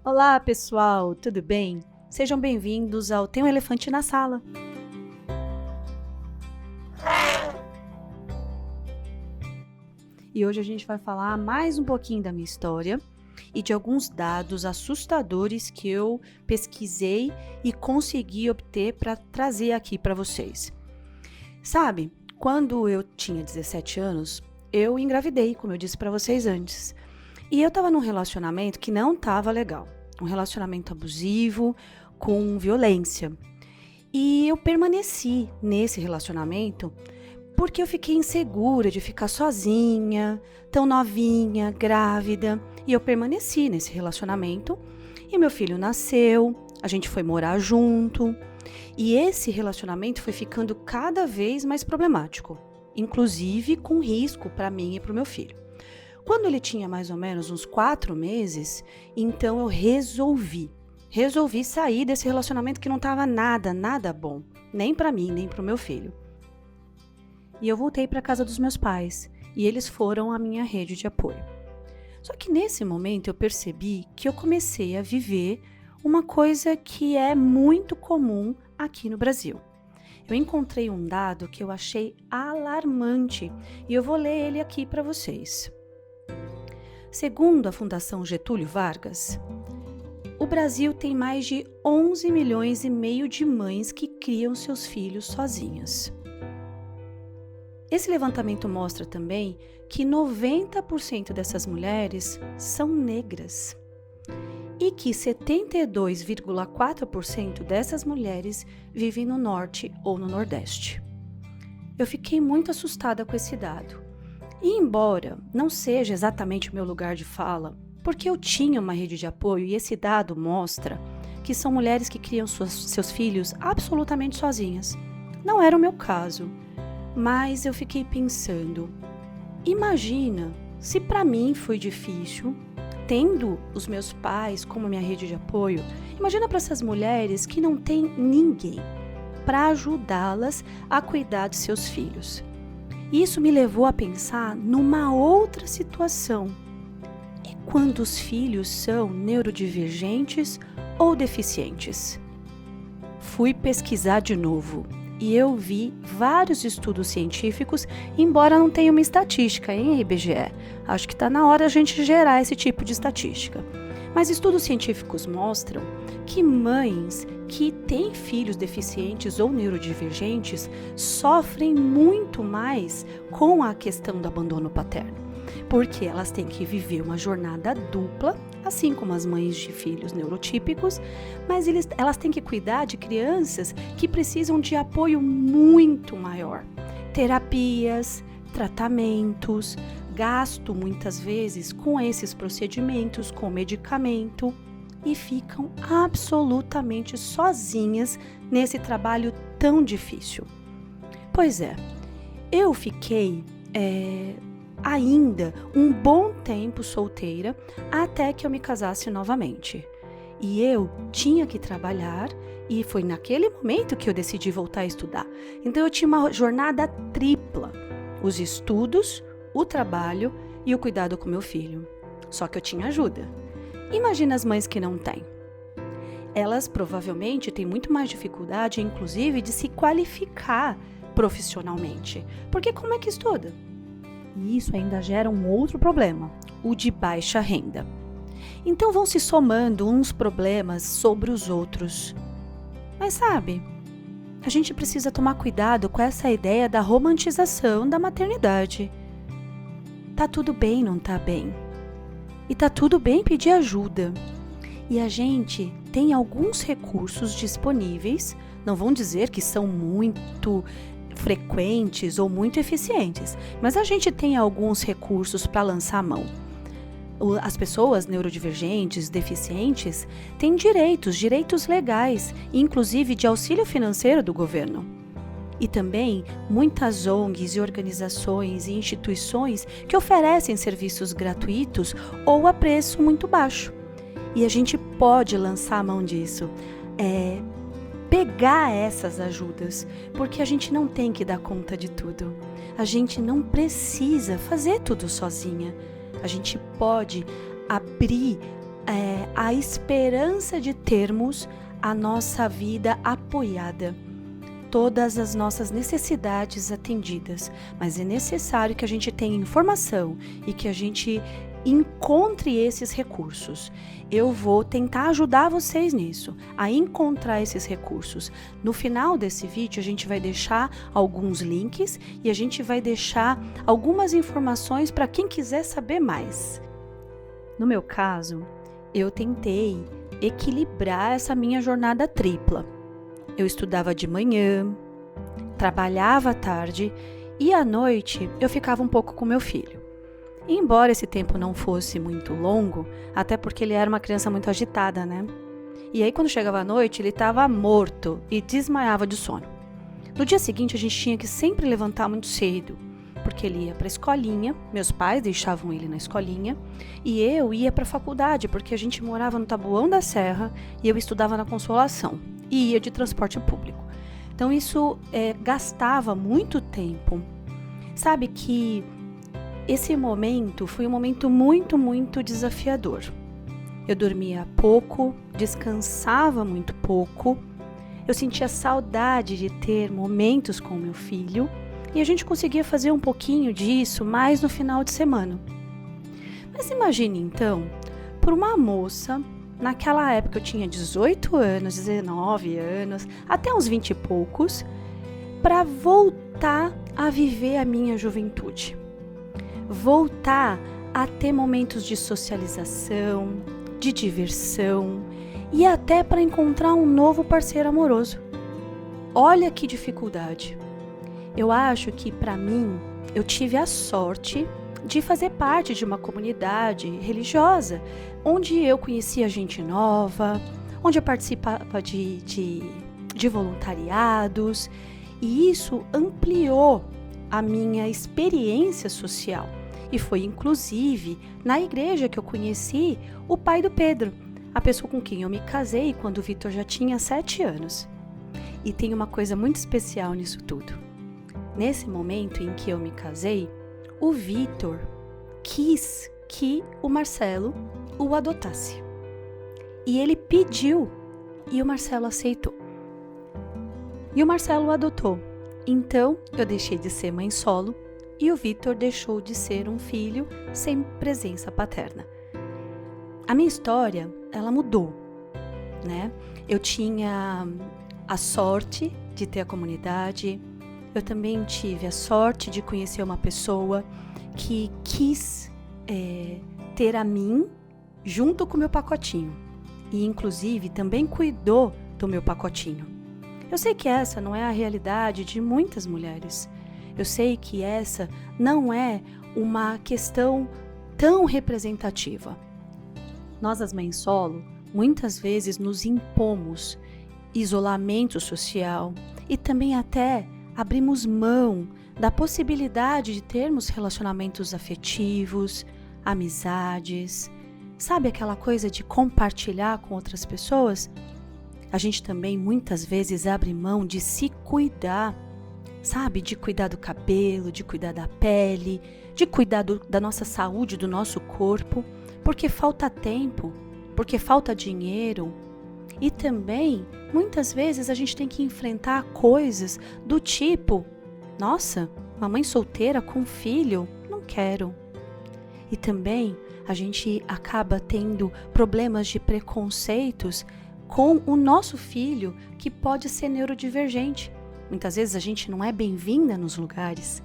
Olá, pessoal, tudo bem? Sejam bem-vindos ao Tem um Elefante na Sala. E hoje a gente vai falar mais um pouquinho da minha história e de alguns dados assustadores que eu pesquisei e consegui obter para trazer aqui para vocês. Sabe, quando eu tinha 17 anos, eu engravidei, como eu disse para vocês antes. E eu estava num relacionamento que não estava legal. Um relacionamento abusivo, com violência. E eu permaneci nesse relacionamento porque eu fiquei insegura de ficar sozinha, tão novinha, grávida. E eu permaneci nesse relacionamento. E meu filho nasceu, a gente foi morar junto. E esse relacionamento foi ficando cada vez mais problemático, inclusive com risco para mim e para o meu filho. Quando ele tinha mais ou menos uns 4 meses, então eu resolvi sair desse relacionamento que não estava nada bom, nem para mim, nem para o meu filho. E eu voltei para a casa dos meus pais, e eles foram a minha rede de apoio. Só que nesse momento eu percebi que eu comecei a viver uma coisa que é muito comum aqui no Brasil. Eu encontrei um dado que eu achei alarmante, e eu vou ler ele aqui para vocês. Segundo a Fundação Getúlio Vargas, o Brasil tem mais de 11 milhões e meio de mães que criam seus filhos sozinhas. Esse levantamento mostra também que 90% dessas mulheres são negras e que 72,4% dessas mulheres vivem no Norte ou no Nordeste. Eu fiquei muito assustada com esse dado. E embora não seja exatamente o meu lugar de fala, porque eu tinha uma rede de apoio e esse dado mostra que são mulheres que criam seus filhos absolutamente sozinhas. Não era o meu caso, mas eu fiquei pensando, imagina se para mim foi difícil, tendo os meus pais como minha rede de apoio, imagina para essas mulheres que não têm ninguém para ajudá-las a cuidar de seus filhos. Isso me levou a pensar numa outra situação. E quando os filhos são neurodivergentes ou deficientes? Fui pesquisar de novo e eu vi vários estudos científicos, embora não tenha uma estatística em IBGE. Acho que está na hora a gente gerar esse tipo de estatística. Mas estudos científicos mostram que mães que têm filhos deficientes ou neurodivergentes sofrem muito mais com a questão do abandono paterno, porque elas têm que viver uma jornada dupla, assim como as mães de filhos neurotípicos, mas elas têm que cuidar de crianças que precisam de apoio muito maior. Terapias, tratamentos, gasto muitas vezes com esses procedimentos, com medicamento, e ficam absolutamente sozinhas nesse trabalho tão difícil. Pois é, eu fiquei ainda um bom tempo solteira até que eu me casasse novamente. E eu tinha que trabalhar e foi naquele momento que eu decidi voltar a estudar. Então eu tinha uma jornada tripla: os estudos, o trabalho e o cuidado com meu filho. Só que eu tinha ajuda. Imagina as mães que não têm. Elas provavelmente têm muito mais dificuldade, inclusive, de se qualificar profissionalmente. Porque como é que estuda? E isso ainda gera um outro problema, o de baixa renda. Então vão se somando uns problemas sobre os outros. Mas sabe, a gente precisa tomar cuidado com essa ideia da romantização da maternidade. Tá tudo bem não tá bem. E tá tudo bem pedir ajuda. E a gente tem alguns recursos disponíveis, não vão dizer que são muito frequentes ou muito eficientes, mas a gente tem alguns recursos para lançar a mão. As pessoas neurodivergentes, deficientes, têm direitos legais, inclusive de auxílio financeiro do governo. E também muitas ONGs e organizações e instituições que oferecem serviços gratuitos ou a preço muito baixo. E a gente pode lançar a mão disso, pegar essas ajudas, porque a gente não tem que dar conta de tudo. A gente não precisa fazer tudo sozinha. A gente pode abrir a esperança de termos a nossa vida apoiada, todas as nossas necessidades atendidas, mas é necessário que a gente tenha informação e que a gente encontre esses recursos. Eu vou tentar ajudar vocês nisso, a encontrar esses recursos. No final desse vídeo, a gente vai deixar alguns links e a gente vai deixar algumas informações para quem quiser saber mais. No meu caso, eu tentei equilibrar essa minha jornada tripla. Eu estudava de manhã, trabalhava à tarde e à noite eu ficava um pouco com meu filho. E embora esse tempo não fosse muito longo, até porque ele era uma criança muito agitada, né? E aí quando chegava à noite ele estava morto e desmaiava de sono. No dia seguinte a gente tinha que sempre levantar muito cedo, porque ele ia para a escolinha, meus pais deixavam ele na escolinha, e eu ia para a faculdade, porque a gente morava no Taboão da Serra e eu estudava na Consolação e ia de transporte público. Então isso gastava muito tempo. Sabe que esse momento foi um momento muito, muito desafiador. Eu dormia pouco, descansava muito pouco, eu sentia saudade de ter momentos com meu filho e a gente conseguia fazer um pouquinho disso mais no final de semana. Mas imagine então, para uma moça, naquela época eu tinha 18 anos, 19 anos, até uns 20 e poucos, para voltar a viver a minha juventude. Voltar a ter momentos de socialização, de diversão e até para encontrar um novo parceiro amoroso. Olha que dificuldade. Eu acho que para mim, eu tive a sorte de fazer parte de uma comunidade religiosa, onde eu conhecia gente nova, onde eu participava de voluntariados, e isso ampliou a minha experiência social. E foi inclusive na igreja que eu conheci o pai do Pedro, a pessoa com quem eu me casei quando o Vitor já tinha 7 anos. E tem uma coisa muito especial nisso tudo. Nesse momento em que eu me casei, o Vitor quis que o Marcelo o adotasse. E ele pediu e o Marcelo aceitou. E o Marcelo o adotou. Então eu deixei de ser mãe solo e o Vitor deixou de ser um filho sem presença paterna. A minha história, ela mudou, né? Eu tinha a sorte de ter a comunidade, eu também tive a sorte de conhecer uma pessoa que quis ter a mim junto com o meu pacotinho e inclusive também cuidou do meu pacotinho. Eu sei que essa não é a realidade de muitas mulheres. Eu sei que essa não é uma questão tão representativa. Nós, as mães solo, muitas vezes nos impomos isolamento social e também até abrimos mão da possibilidade de termos relacionamentos afetivos, amizades. Sabe aquela coisa de compartilhar com outras pessoas? A gente também muitas vezes abre mão de se cuidar. Sabe, de cuidar do cabelo, de cuidar da pele, de cuidar da nossa saúde, do nosso corpo, porque falta tempo, porque falta dinheiro. E também, muitas vezes, a gente tem que enfrentar coisas do tipo, nossa, uma mãe solteira com filho, não quero. E também, a gente acaba tendo problemas de preconceitos com o nosso filho, que pode ser neurodivergente. Muitas vezes a gente não é bem-vinda nos lugares.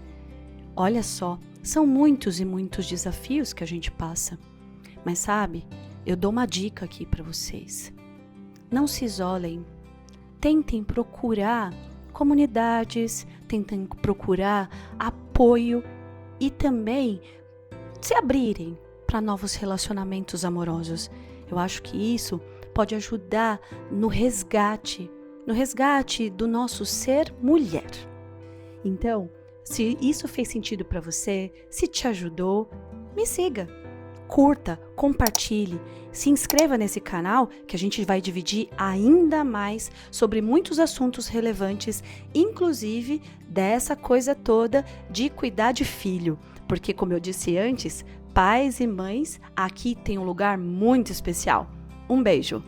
Olha só, são muitos e muitos desafios que a gente passa. Mas sabe, eu dou uma dica aqui para vocês. Não se isolem. Tentem procurar comunidades, tentem procurar apoio e também se abrirem para novos relacionamentos amorosos. Eu acho que isso pode ajudar no resgate do nosso ser mulher. Então, se isso fez sentido para você, se te ajudou, me siga, curta, compartilhe, se inscreva nesse canal que a gente vai dividir ainda mais sobre muitos assuntos relevantes, inclusive dessa coisa toda de cuidar de filho, porque como eu disse antes, Pais e mães, aqui tem um lugar muito especial. Um beijo!